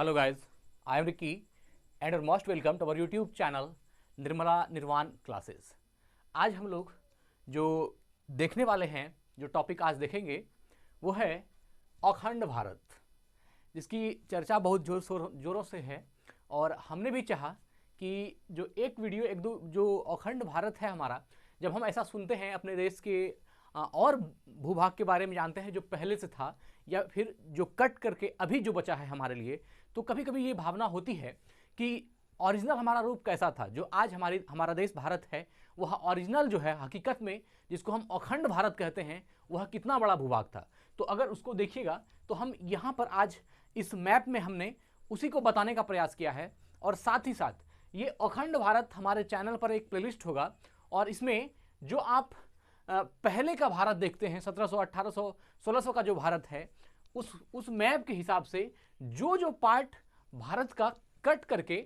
Hello guys, I am Ricky and you're most welcome to our YouTube channel Nirmala निर्वाण classes. आज हम लोग जो देखने वाले हैं, जो टॉपिक आज देखेंगे वो है अखंड भारत, जिसकी चर्चा बहुत जोरों से है। और हमने भी चाहा कि जो एक वीडियो जो अखंड भारत है हमारा, जब हम ऐसा सुनते हैं अपने देश के और भूभाग के बारे में जानते हैं जो पहले से था या फिर जो कट करके अभी जो बचा है हमारे लिए, तो कभी कभी ये भावना होती है कि ओरिजिनल हमारा रूप कैसा था। जो आज हमारा देश भारत है, वह ओरिजिनल जो है हकीकत में जिसको हम अखंड भारत कहते हैं, वह कितना बड़ा भूभाग था। तो अगर उसको देखिएगा तो हम यहाँ पर आज इस मैप में हमने उसी को बताने का प्रयास किया है। और साथ ही साथ ये अखंड भारत हमारे चैनल पर एक प्लेलिस्ट होगा और इसमें जो आप पहले का भारत देखते हैं, 1700, 1800, 1600 का जो भारत है, उस मैप के हिसाब से जो पार्ट भारत का कट करके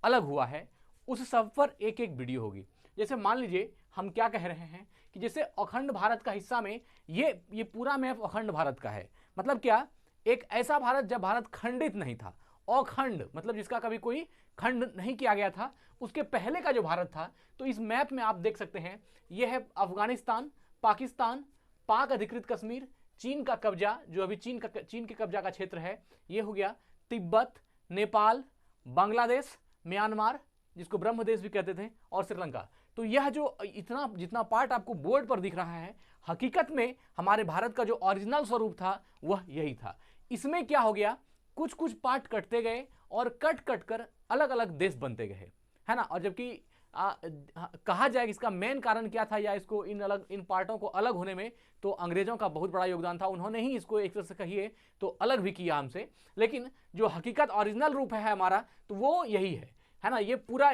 अलग हुआ है, उस सब पर एक एक वीडियो होगी। जैसे मान लीजिए हम क्या कह रहे हैं कि जैसे अखंड भारत का हिस्सा में ये पूरा मैप अखंड भारत का है। मतलब क्या, एक ऐसा भारत जब भारत खंडित नहीं था, अखंड मतलब जिसका कभी कोई खंड नहीं किया गया था, उसके पहले का जो भारत था। तो इस मैप में आप देख सकते हैं, यह है अफगानिस्तान, पाकिस्तान, पाक अधिकृत कश्मीर, चीन का कब्जा, जो अभी चीन के कब्जा का क्षेत्र है, ये हो गया तिब्बत, नेपाल, बांग्लादेश, म्यांमार जिसको ब्रह्मदेश भी कहते थे, और श्रीलंका। तो यह जो जितना पार्ट आपको बोर्ड पर दिख रहा है, हकीकत में हमारे भारत का जो ओरिजिनल स्वरूप था वह यही था। इसमें क्या हो गया, कुछ पार्ट कटते गए और कट कर अलग अलग देश बनते गए, है ना। और जबकि कहा जाए कि इसका मेन कारण क्या था, या इसको इन पार्टों को अलग होने में तो अंग्रेजों का बहुत बड़ा योगदान था। उन्होंने ही इसको एक तरह से कहिए तो अलग भी किया हमसे, लेकिन जो हकीकत ओरिजिनल रूप है हमारा, तो वो यही है ना। ये पूरा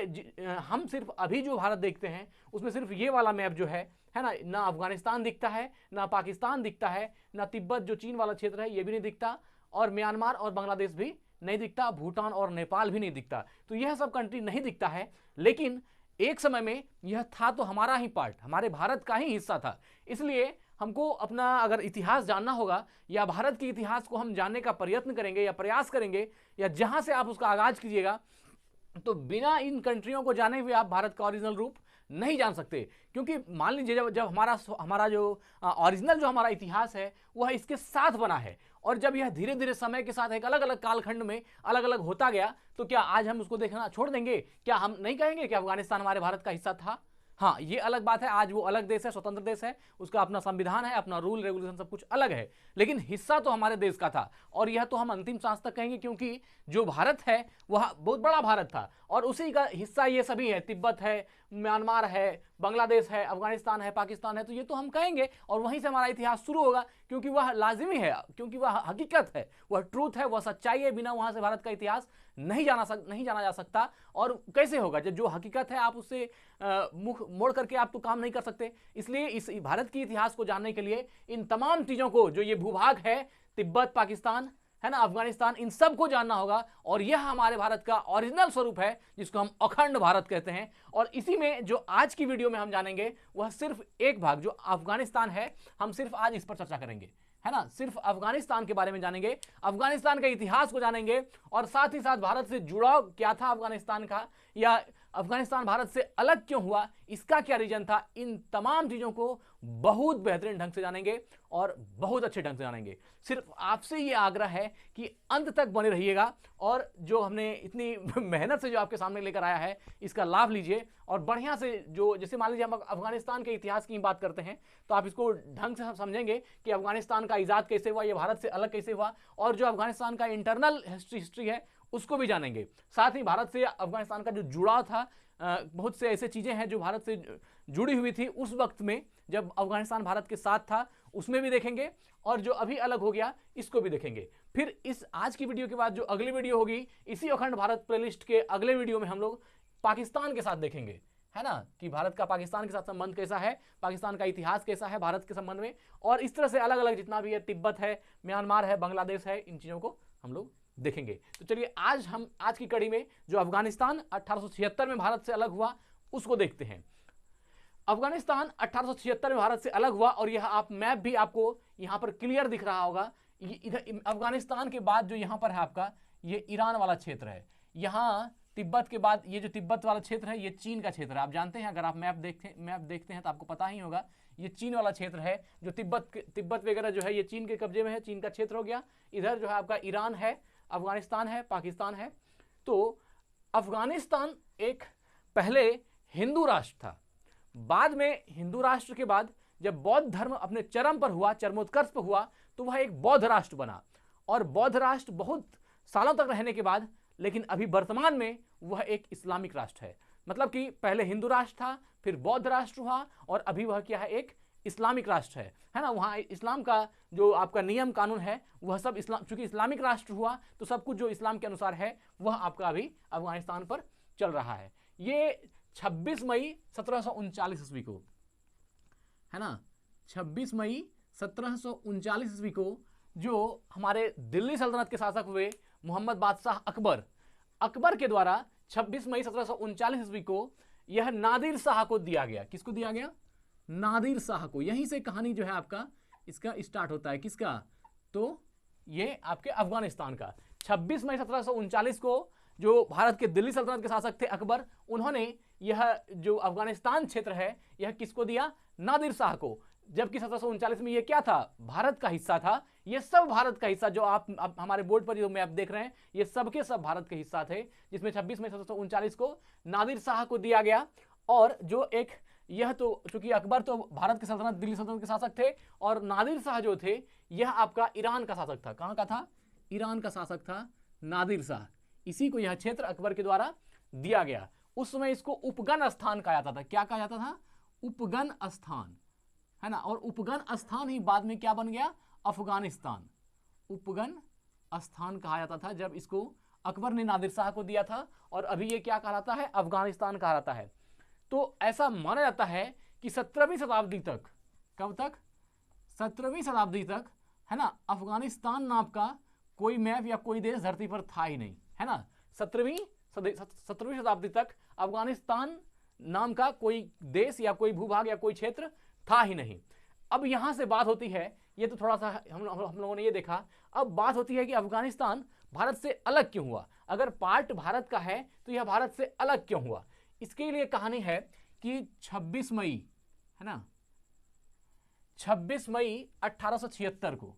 हम सिर्फ अभी जो भारत देखते हैं उसमें सिर्फ ये वाला मैप जो है ना, ना अफगानिस्तान दिखता है, ना पाकिस्तान दिखता है, ना तिब्बत जो चीन वाला क्षेत्र है ये भी नहीं दिखता, और म्यांमार और बांग्लादेश भी नहीं दिखता, भूटान और नेपाल भी नहीं दिखता। तो यह सब कंट्री नहीं दिखता है, लेकिन एक समय में यह था तो हमारा ही पार्ट, हमारे भारत का ही हिस्सा था। इसलिए हमको अपना अगर इतिहास जानना होगा, या भारत के इतिहास को हम जानने का प्रयत्न करेंगे या प्रयास करेंगे, या जहां से आप उसका आगाज कीजिएगा, तो बिना इन कंट्रियों को जाने हुए आप भारत का ओरिजिनल रूप नहीं जान सकते। क्योंकि मान लीजिए जब हमारा जो ओरिजिनल जो हमारा इतिहास है वह इसके साथ बना है, और जब यह धीरे धीरे समय के साथ एक अलग अलग कालखंड में अलग अलग होता गया, तो क्या आज हम उसको देखना छोड़ देंगे? क्या हम नहीं कहेंगे कि अफगानिस्तान हमारे भारत का हिस्सा था? हाँ, ये अलग बात है, आज वो अलग देश है, स्वतंत्र देश है, उसका अपना संविधान है, अपना रूल रेगुलेशन सब कुछ अलग है, लेकिन हिस्सा तो हमारे देश का था। और यह तो हम अंतिम सांस तक कहेंगे, क्योंकि जो भारत है वह बहुत बड़ा भारत था, और उसी का हिस्सा ये सभी है, तिब्बत है, म्यांमार है, बांग्लादेश है, अफगानिस्तान है, पाकिस्तान है। तो ये तो हम कहेंगे, और वहीं से हमारा इतिहास शुरू होगा, क्योंकि वह लाजिमी है, क्योंकि वह हकीकत है, वह ट्रूथ है, वह सच्चाई है। बिना वहां से भारत का इतिहास नहीं जाना जा सकता। और कैसे होगा जब जो हकीकत है आप उससे मुख मोड़ करके आप तो काम नहीं कर सकते। इसलिए इस भारत के इतिहास को जानने के लिए इन तमाम चीजों को, जो ये भूभाग है, तिब्बत, पाकिस्तान है ना, अफगानिस्तान, इन सब को जानना होगा। और यह हमारे भारत का ओरिजिनल स्वरूप है, जिसको हम अखंड भारत कहते हैं। और इसी में जो आज की वीडियो में हम जानेंगे वह सिर्फ एक भाग, जो अफगानिस्तान है, हम सिर्फ आज इस पर चर्चा करेंगे, है ना। सिर्फ अफगानिस्तान के बारे में जानेंगे, अफगानिस्तान के इतिहास को जानेंगे, और साथ ही साथ भारत से जुड़ाव क्या था अफगानिस्तान का, या अफगानिस्तान भारत से अलग क्यों हुआ, इसका क्या रीजन था। इन तमाम चीजों को बहुत बेहतरीन ढंग से जानेंगे और बहुत अच्छे ढंग से जानेंगे। सिर्फ आपसे ये आग्रह है कि अंत तक बने रहिएगा, और जो हमने इतनी मेहनत से जो आपके सामने लेकर आया है इसका लाभ लीजिए। और बढ़िया से जो, जैसे मान लीजिए हम अफगानिस्तान के इतिहास की बात करते हैं, तो आप इसको ढंग से समझेंगे कि अफगानिस्तान का इजाद कैसे हुआ, ये भारत से अलग कैसे हुआ, और जो अफगानिस्तान का इंटरनल हिस्ट्री है उसको भी जानेंगे। साथ ही भारत से अफगानिस्तान का जो जुड़ाव था, बहुत से ऐसे चीजें हैं जो भारत से जुड़ी हुई थी उस वक्त में जब अफगानिस्तान भारत के साथ था, उसमें भी देखेंगे, और जो अभी अलग हो गया इसको भी देखेंगे। फिर इस आज की वीडियो के बाद जो अगली वीडियो होगी, इसी अखंड भारत प्लेलिस्ट के अगले वीडियो में हम लोग पाकिस्तान के साथ देखेंगे, है ना, कि भारत का पाकिस्तान के साथ संबंध कैसा है, पाकिस्तान का इतिहास कैसा है भारत के संबंध में, और इस तरह से अलग अलग जितना भी है, तिब्बत है, म्यांमार है, बांग्लादेश है, इन चीजों को हम लोग देखेंगे। तो चलिए आज की कड़ी में जो अफगानिस्तान 1876 में भारत से अलग हुआ उसको देखते हैं। अफगानिस्तान 1876 में भारत से अलग हुआ, और यह आप मैप भी आपको यहां पर क्लियर दिख रहा होगा। इधर अफगानिस्तान के बाद जो यहाँ पर है आपका ये ईरान वाला क्षेत्र है। यहाँ तिब्बत के बाद ये जो तिब्बत वाला क्षेत्र है ये चीन का क्षेत्र है। आप जानते हैं, अगर आप मैप देखते हैं तो आपको पता ही होगा, ये चीन वाला क्षेत्र है। जो तिब्बत वगैरह जो है ये चीन के कब्जे में है, चीन का क्षेत्र हो गया। इधर जो है आपका ईरान है, अफगानिस्तान है, पाकिस्तान है। तो अफगानिस्तान एक पहले हिंदू राष्ट्र था, बाद में हिंदू राष्ट्र के बाद जब बौद्ध धर्म अपने चरम पर हुआ, चरमोत्कर्ष पर हुआ, तो वह एक बौद्ध राष्ट्र बना। और बौद्ध राष्ट्र बहुत सालों तक रहने के बाद, लेकिन अभी वर्तमान में वह एक इस्लामिक राष्ट्र है। मतलब कि पहले हिंदू राष्ट्र था, फिर बौद्ध राष्ट्र हुआ, और अभी वह क्या है, एक इस्लामिक राष्ट्र है ना। वहाँ इस्लाम का जो आपका नियम कानून है वह सब इस्लाम, चूंकि इस्लामिक राष्ट्र हुआ तो सब कुछ जो इस्लाम के अनुसार है वह आपका अभी अफगानिस्तान पर चल रहा है। ये 26 मई 1739 ईस्वी को, है ना, 26 मई 1739 ईस्वी को जो हमारे दिल्ली सल्तनत के शासक हुए मोहम्मद बादशाह अकबर के द्वारा 26 मई 1739 ईस्वी को यह नादिर शाह को दिया गया। किसको दिया गया? नादिर शाह को। यहीं से कहानी जो है आपका इसका स्टार्ट होता है। किसका? तो ये आपके अफगानिस्तान का 26 मई 1739 को जो भारत के दिल्ली सल्तनत के शासक थे अकबर, उन्होंने यह जो अफगानिस्तान क्षेत्र है यह किसको दिया? नादिर शाह को। जबकि 1739 में यह क्या था? भारत का हिस्सा था। ये सब भारत का हिस्सा जो आप हमारे बोर्ड पर जो मैप देख रहे हैं ये सबके सब भारत के हिस्सा थे, जिसमें 26 मई 1739 को नादिर शाह को दिया गया। और जो एक यह तो चूंकि अकबर तो भारत के सल्तनत, दिल्ली सल्तनत के शासक थे, और नादिर शाह जो थे यह आपका ईरान का शासक था। कहां का था? ईरान का शासक था नादिर शाह। इसी को यह क्षेत्र अकबर के द्वारा दिया गया। उस समय इसको उपगन स्थान कहा जाता था। क्या कहा जाता था? उपगन स्थान, है ना। और उपगन स्थान ही बाद में क्या बन गया? अफगानिस्तान। उपगन स्थान कहा जाता था जब इसको अकबर ने नादिर शाह को दिया था, और अभी ये क्या कहलाता है? अफगानिस्तान कहलाता है। तो ऐसा माना जाता है कि 17वीं शताब्दी तक, कब तक? 17वीं शताब्दी तक, है ना, अफगानिस्तान नाम का कोई मैप या कोई देश धरती पर था ही नहीं, है ना। 17वीं शताब्दी तक अफगानिस्तान नाम का कोई देश या कोई भूभाग या कोई क्षेत्र था ही नहीं। अब यहां से बात होती है, ये तो थोड़ा सा हम लोगों ने ये देखा। अब बात होती है कि अफगानिस्तान भारत से अलग क्यों हुआ? अगर पार्ट भारत का है तो यह भारत से अलग क्यों हुआ? इसके लिए कहानी है कि 26 मई, है ना, 26 मई 1876 को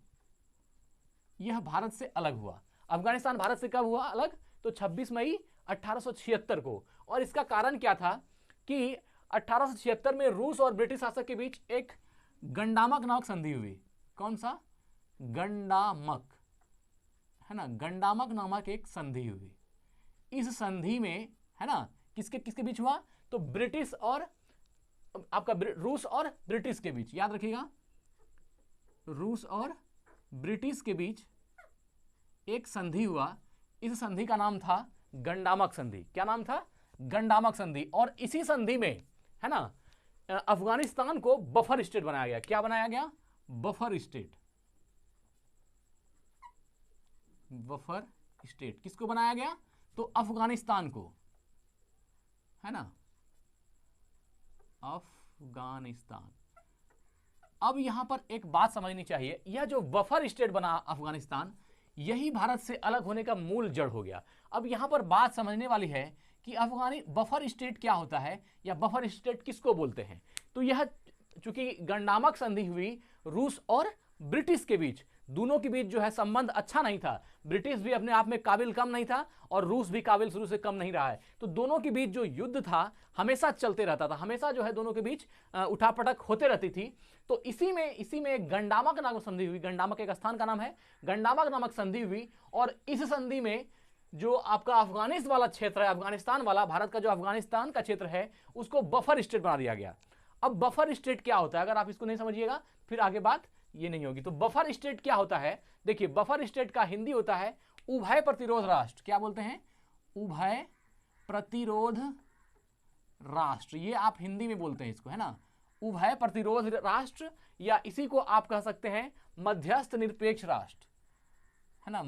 यह भारत से अलग हुआ। अफगानिस्तान भारत से कब हुआ अलग? तो 26 मई 1876 को। और इसका कारण क्या था कि 1876 में रूस और ब्रिटिश शासक के बीच एक गंडामक नामक संधि हुई। कौन सा? गंडामक, है ना, गंडामक नामक एक संधि हुई। इस संधि में, है ना, किसके किसके बीच हुआ? तो ब्रिटिश और आपका रूस और ब्रिटिश के बीच, याद रखिएगा, रूस और ब्रिटिश के बीच एक संधि हुआ। इस संधि का नाम था गंडामक संधि। क्या नाम था? गंडामक संधि। और इसी संधि में, है ना, अफगानिस्तान को बफर स्टेट बनाया गया। क्या बनाया गया? Buffer state. बफर स्टेट किसको बनाया गया? तो अफगानिस्तान को, है ना, अफगानिस्तान। अब यहां पर एक बात समझनी चाहिए, यह जो बफर स्टेट बना अफगानिस्तान, यही भारत से अलग होने का मूल जड़ हो गया। अब यहां पर बात समझने वाली है कि अफगानी बफर स्टेट क्या होता है, या बफर स्टेट किसको बोलते हैं। तो यह चूंकि गंडामक संधि हुई रूस और ब्रिटिश के बीच, दोनों के बीच जो है संबंध अच्छा नहीं था। ब्रिटिश भी अपने आप में काबिल कम नहीं था, और रूस भी काबिल शुरू से कम नहीं रहा है। तो दोनों के बीच जो युद्ध था हमेशा चलते रहता था, हमेशा जो है दोनों के बीच उठापटक होते रहती थी। तो इसी में एक गंडामक नामक संधि हुई। गंडामक एक स्थान का नाम है, गंडामक नामक संधि हुई। और इस संधि में जो आपका अफगानिस्तान वाला क्षेत्र है, अफगानिस्तान वाला, भारत का जो अफगानिस्तान का क्षेत्र है, उसको बफर स्टेट बना दिया गया। अब बफर स्टेट क्या होता है, अगर आप इसको नहीं समझिएगा फिर आगे बात ये नहीं होगी। तो बफर स्टेट क्या होता है? देखिए, बफर स्टेट का हिंदी होता है उभय प्रतिरोध राष्ट्र। क्या बोलते हैं? उभय प्रतिरोध राष्ट्र। ये आप हिंदी में बोलते हैं इसको, है ना, उभय प्रतिरोध राष्ट्र, या इसी को आप कह सकते हैं मध्यस्थ निरपेक्ष राष्ट्र, है ना,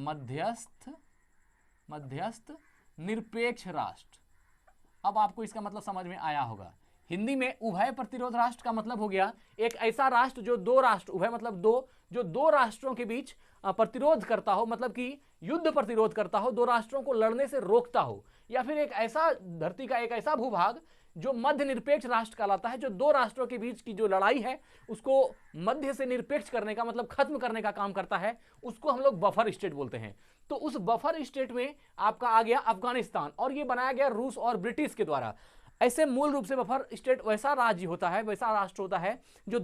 मध्यस्थ निरपेक्ष राष्ट्र। अब आपको इसका मतलब समझ में आया होगा हिंदी में उभय प्रतिरोध राष्ट्र का मतलब हो गया एक ऐसा राष्ट्र जो दो राष्ट्र, उभय मतलब दो, जो दो राष्ट्रों के बीच प्रतिरोध करता हो, मतलब कि युद्ध प्रतिरोध करता हो, दो राष्ट्रों को लड़ने से रोकता हो, या फिर एक ऐसा धरती का एक ऐसा भूभाग जो मध्य निरपेक्ष राष्ट्र कहलाता है, जो दो राष्ट्रों के बीच की जो लड़ाई है उसको मध्य से निरपेक्ष करने का मतलब खत्म करने का काम करता है, उसको हम लोग बफर स्टेट बोलते हैं। तो उस बफर स्टेट में आपका आ गया अफगानिस्तान, और ये बनाया गया रूस और ब्रिटिश के द्वारा। ऐसे मूल रूप से बफर स्टेट वैसा राज्य होता है, वैसा राष्ट्र होता है जो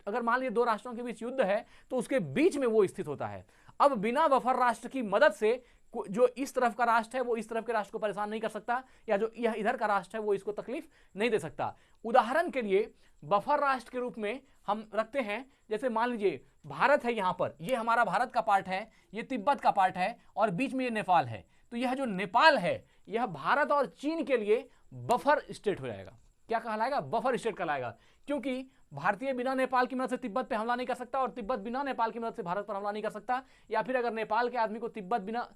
अगर मान लीजिए दो राष्ट्रों के बीच युद्ध है तो उसके बीच में वो स्थित होता है। अब बिना बफर राष्ट्र की मदद से जो इस तरफ का राष्ट्र है वो इस तरफ के राष्ट्र को परेशान नहीं कर सकता, या जो यह इधर का राष्ट्र है वो इसको तकलीफ नहीं दे सकता। उदाहरण के लिए बफर राष्ट्र के रूप में हम रखते हैं, जैसे मान लीजिए भारत है, यहां पर ये हमारा भारत का पार्ट है, ये तिब्बत का पार्ट है, और बीच में ये नेपाल है। तो यह जो नेपाल है यह भारत और चीन के लिए बफर स्टेट हो जाएगा। क्या कहलाएगा? बफर स्टेट कहलाएगा, क्योंकि भारतीय बिना नेपाल की मदद से तिब्बत पे हमला नहीं कर सकता, और तिब्बत बिना नेपाल की मदद से भारत पर हमला नहीं कर सकता। या फिर अगर नेपाल के आदमी को तिब्बत बिना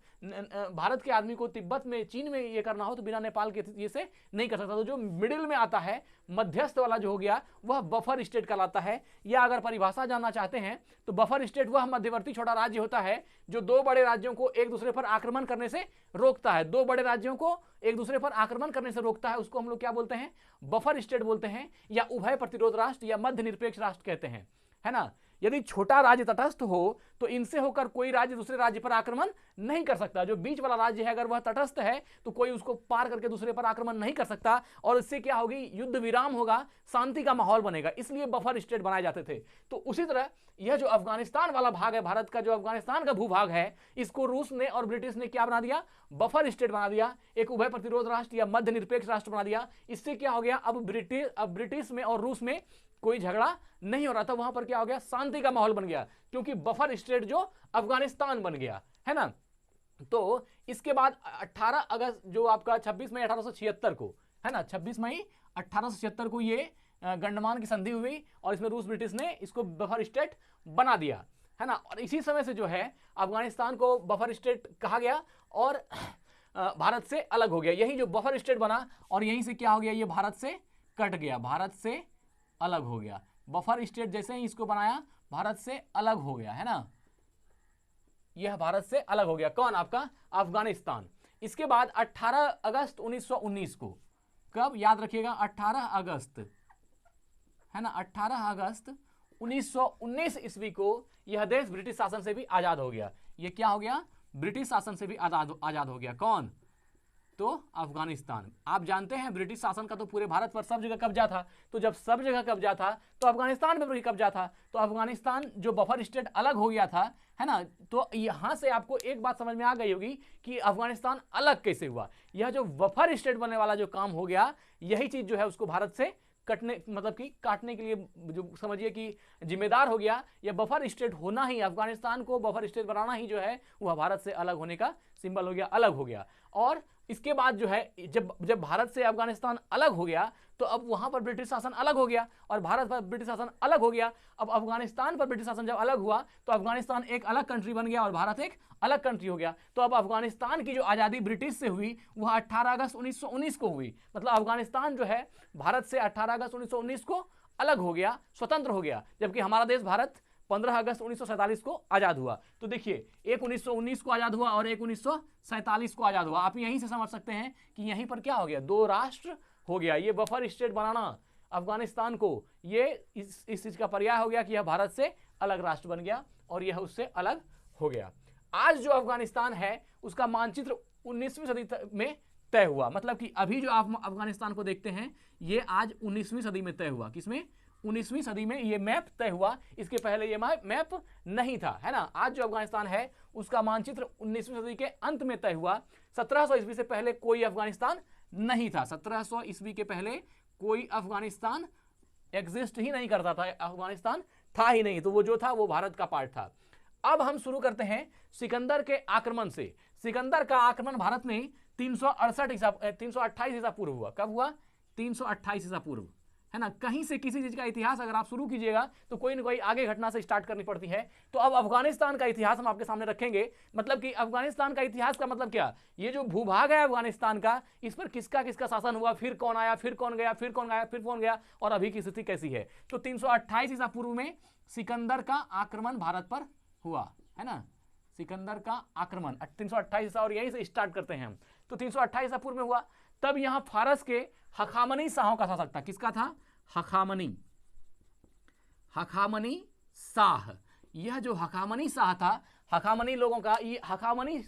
भारत के आदमी को तिब्बत में, चीन में ये करना हो तो बिना नेपाल के ये से नहीं कर सकता। तो जो मिडिल में आता है, मध्यस्थ वाला जो हो गया, वह बफर स्टेट कहलाता है। या अगर परिभाषा जानना चाहते हैं तो बफर स्टेट वह मध्यवर्ती छोटा राज्य होता है जो दो बड़े राज्यों को एक दूसरे पर आक्रमण करने से रोकता है। दो बड़े राज्यों को एक दूसरे पर आक्रमण करने से रोकता है, उसको हम लोग क्या बोलते हैं? बफर स्टेट बोलते हैं, या उभय प्रतिरोध राष्ट्र या मध्य निरपेक्ष राष्ट्र कहते हैं, है ना। यदि छोटा राज्य तटस्थ हो तो इनसे होकर कोई राज्य दूसरे राज्य पर आक्रमण नहीं कर सकता। जो बीच वाला राज्य है अगर वह तटस्थ है तो कोई उसको पार करके दूसरे पर आक्रमण नहीं कर सकता, और इससे क्या होगी? युद्ध विराम होगा, शांति का माहौल बनेगा, इसलिए बफर स्टेट बनाए जाते थे। तो उसी तरह यह जो अफगानिस्तान वाला भाग है, भारत का जो अफगानिस्तान का भूभाग है, इसको रूस ने और ब्रिटिश ने क्या बना दिया? बफर स्टेट बना दिया, एक उभय प्रतिरोध राष्ट्र या मध्य निरपेक्ष राष्ट्र बना दिया। इससे क्या हो गया? अब ब्रिटिश में और रूस में कोई झगड़ा नहीं हो रहा था, वहां पर क्या हो गया? शांति का माहौल बन गया, क्योंकि बफर स्टेट जो अफगानिस्तान बन गया, है ना। तो इसके बाद 18 अगस्त जो आपका 26 मई 1876 को, है ना, 26 मई 1876 को ये गंडमान की संधि हुई, और इसमें रूस ब्रिटिश ने इसको बफर स्टेट बना दिया, है ना। और इसी समय से जो है अफगानिस्तान को बफर स्टेट कहा गया और भारत से अलग हो गया। यही जो बफर स्टेट बना, और यहीं से क्या हो गया? ये भारत से कट गया, भारत से अलग हो गया। बफर स्टेट जैसे ही इसको बनाया भारत से अलग हो गया, है ना। यह भारत से अलग हो गया। कौन? आपका अफगानिस्तान। इसके बाद 18 अगस्त 1919 को, कब? याद रखिएगा, 18 अगस्त, है ना, 18 अगस्त 1919 ईस्वी को यह देश ब्रिटिश शासन से भी आजाद हो गया। यह क्या हो गया? ब्रिटिश शासन से भी आजाद हो गया। कौन? तो अफगानिस्तान। आप जानते हैं ब्रिटिश शासन का तो पूरे भारत पर सब जगह कब्जा था, तो जब सब जगह कब्जा था तो अफगानिस्तान पर भी कब्जा था। तो अफगानिस्तान जो बफर स्टेट अलग हो गया था, है ना। तो यहां से आपको एक बात समझ में आ गई होगी कि अफगानिस्तान अलग कैसे हुआ। यह जो बफर स्टेट बनने वाला जो काम हो गया, यही चीज जो है उसको भारत से कटने, मतलब कि काटने के लिए जो समझिए कि जिम्मेदार हो गया। यह बफर स्टेट होना ही, अफगानिस्तान को बफर स्टेट बनाना ही जो है वह भारत से अलग होने का सिंबल हो गया, अलग हो गया। और इसके बाद जो है जब भारत से अफगानिस्तान अलग हो गया तो अब वहां पर ब्रिटिश शासन अलग हो गया और भारत पर ब्रिटिश शासन अलग हो गया। अब अफगानिस्तान पर ब्रिटिश शासन जब अलग हुआ तो अफगानिस्तान एक अलग कंट्री बन गया और भारत एक अलग कंट्री हो गया। तो अब अफगानिस्तान की जो आज़ादी ब्रिटिश से हुई वह 18 अगस्त 1919 को हुई। मतलब अफगानिस्तान जो है भारत से 18 अगस्त 1919 को अलग हो गया, स्वतंत्र हो गया, जबकि हमारा देश भारत 15 अगस्त 1947 को आजाद हुआ। तो देखिए, एक 1919 को आजाद हुआ और एक 1947 को आजाद हुआ। आप यहीं से समझ सकते हैं कि यहीं पर क्या हो गया, दो राष्ट्र हो गया। ये बफर स्टेट बनाना अफगानिस्तान को, ये इस चीज का पर्याय हो गया कि यह भारत से अलग राष्ट्र बन गया और यह उससे अलग हो गया। आज जो अफगानिस्तान है उसका मानचित्र 19वीं सदी में तय हुआ। मतलब कि अभी जो आप अफगानिस्तान को देखते हैं ये आज 19वीं सदी में तय हुआ। किसमें? 19वीं सदी में ये मैप तय हुआ। इसके पहले ये मैप नहीं था, है ना। आज जो अफगानिस्तान है उसका मानचित्र 19वीं सदी के अंत में तय हुआ। 1700 ईस्वी से पहले कोई अफगानिस्तान नहीं था। 1700 ईस्वी के पहले कोई अफगानिस्तान एग्जिस्ट ही नहीं करता था, अफगानिस्तान था ही नहीं। तो वो जो था वो भारत का पार्ट था। अब हम शुरू करते हैं सिकंदर के आक्रमण से। सिकंदर का आक्रमण भारत में 328 ईसा पूर्व हुआ। कब हुआ? 328 ईसा पूर्व। है ना। कहीं से किसी चीज का इतिहास अगर आप शुरू कीजिएगा तो कोई ना कोई आगे घटना से स्टार्ट करनी पड़ती है। तो अब अफगानिस्तान का इतिहास हम आपके सामने रखेंगे। मतलब कि अफगानिस्तान का इतिहास का मतलब क्या, ये जो भूभाग है अफगानिस्तान का, इस पर किसका किसका शासन हुआ, फिर कौन आया, फिर कौन गया, फिर कौन गया, फिर कौन गया, और अभी की स्थिति कैसी है। तो 328 ईसा पूर्व में सिकंदर का आक्रमण भारत पर हुआ, है ना। सिकंदर का आक्रमण 328 ईसा, और यहीं से स्टार्ट करते हैं हम। तो 328 ईसा पूर्व में हुआ। तब यहां फारस के हखामनी शाहों का शासक था। किसका था? हखामनी, हखामनी शाह। यह जो हखामनी शाह था, हखामनी लोगों का, ये हखामनी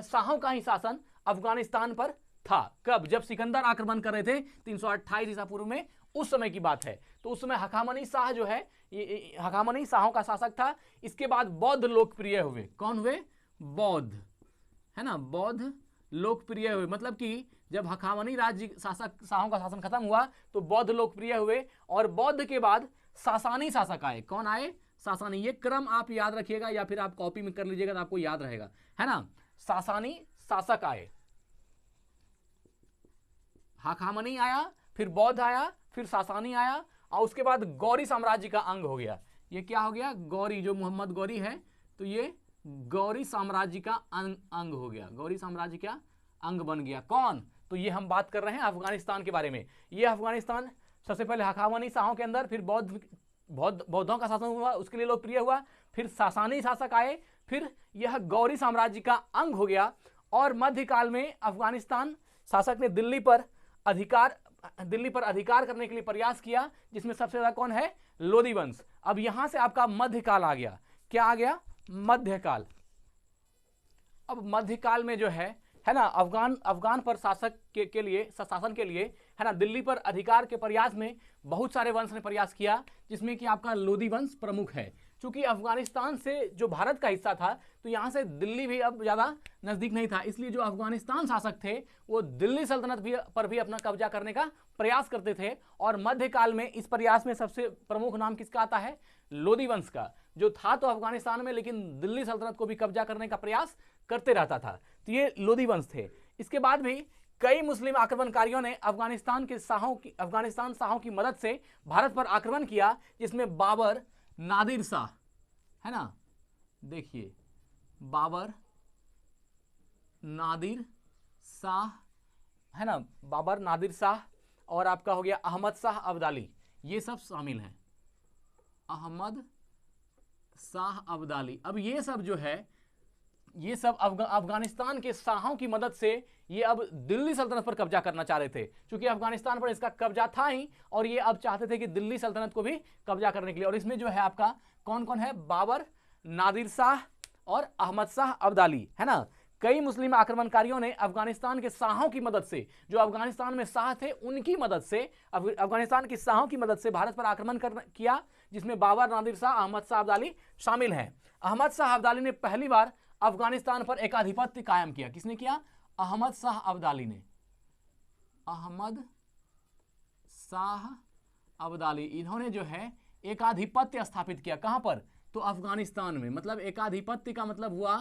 शाहों का ही शासन अफगानिस्तान पर था। कब? जब सिकंदर आक्रमण कर रहे थे 328 ईसा पूर्व में, उस समय की बात है। तो उस समय हखामनी शाह जो है, ये हखामनी शाहों का शासक था। इसके बाद बौद्ध लोकप्रिय हुए। कौन हुए? बौद्ध, है ना। बौद्ध लोकप्रिय हुए, मतलब कि जब हखामनी राज्य शाहों का शासन खत्म हुआ तो बौद्ध लोकप्रिय हुए, और बौद्ध के बाद सासानी शासक आए। कौन आए? सासानी। ये क्रम आप याद रखिएगा या फिर आप कॉपी में कर लीजिएगा तो आपको याद रहेगा, है ना। सासानी शासक आए, हखामनी आया, फिर बौद्ध आया, फिर सासानी आया, और उसके बाद गौरी साम्राज्य का अंग हो गया। ये क्या हो गया? गौरी, जो मोहम्मद गौरी है, तो ये गौरी साम्राज्य का अंग हो गया। गौरी साम्राज्य का अंग बन गया। कौन? तो ये हम बात कर रहे हैं अफगानिस्तान के बारे में। ये अफगानिस्तान सबसे पहले हखामनी शाहों के अंदर, फिर बौद्धों का शासन हुआ, उसके लिए लोकप्रिय हुआ, फिर सासानी शासक आए, फिर यह गौरी साम्राज्य का अंग हो गया। और मध्यकाल में अफगानिस्तान शासक ने दिल्ली पर अधिकार करने के लिए प्रयास किया, जिसमें सबसे ज्यादा कौन है? लोदी वंश। अब यहां से आपका मध्यकाल आ गया। क्या आ गया? मध्यकाल। अब मध्यकाल में जो है ना, अफगान पर शासन के लिए, है ना, दिल्ली पर अधिकार के प्रयास में बहुत सारे वंश ने प्रयास किया, जिसमें कि आपका लोदी वंश प्रमुख है। क्योंकि अफगानिस्तान से जो भारत का हिस्सा था, तो यहां से दिल्ली भी अब ज्यादा नजदीक नहीं था, इसलिए जो अफगानिस्तान शासक थे वो दिल्ली सल्तनत पर भी अपना कब्जा करने का प्रयास करते थे। और मध्यकाल में इस प्रयास में सबसे प्रमुख नाम किसका आता है? लोदी वंश का, जो था तो अफगानिस्तान में, लेकिन दिल्ली सल्तनत को भी कब्जा करने का प्रयास करते रहता था। तो ये लोदी वंश थे। इसके बाद भी कई मुस्लिम आक्रमणकारियों ने अफगानिस्तान शाहों की मदद से भारत पर आक्रमण किया, जिसमें बाबर, नादिर शाह, है ना। देखिए, बाबर, नादिर शाह, है ना, बाबर, नादिर शाह, और आपका हो गया अहमद शाह अब्दाली, ये सब शामिल हैं। अहमद शाह अब्दाली। अब ये सब जो है, ये सब अफगानिस्तान के शाहों की मदद से ये अब दिल्ली सल्तनत पर कब्जा करना चाह रहे थे, क्योंकि अफगानिस्तान पर इसका कब्जा था ही, और ये अब चाहते थे कि दिल्ली सल्तनत को भी कब्जा करने के लिए। और इसमें जो है आपका कौन कौन है? बाबर, नादिर शाह और अहमद शाह अब्दाली, है ना। कई मुस्लिम आक्रमणकारियों ने अफगानिस्तान के शाहों की मदद से, जो अफगानिस्तान में शाह थे उनकी मदद से, अफगानिस्तान के शाहों की मदद से भारत पर आक्रमण किया, जिसमें बाबर, नादिर शाह, अहमद शाह अब्दाली शामिल हैं। अहमद शाह अब्दाली ने पहली बार अफगानिस्तान पर एकाधिपत्य कायम किया। किसने किया? अहमद शाह अब्दाली ने। अहमद शाह अब्दाली, इन्होंने जो है एकाधिपत्य स्थापित किया। कहां पर? तो अफगानिस्तान में। मतलब एकाधिपत्य का मतलब हुआ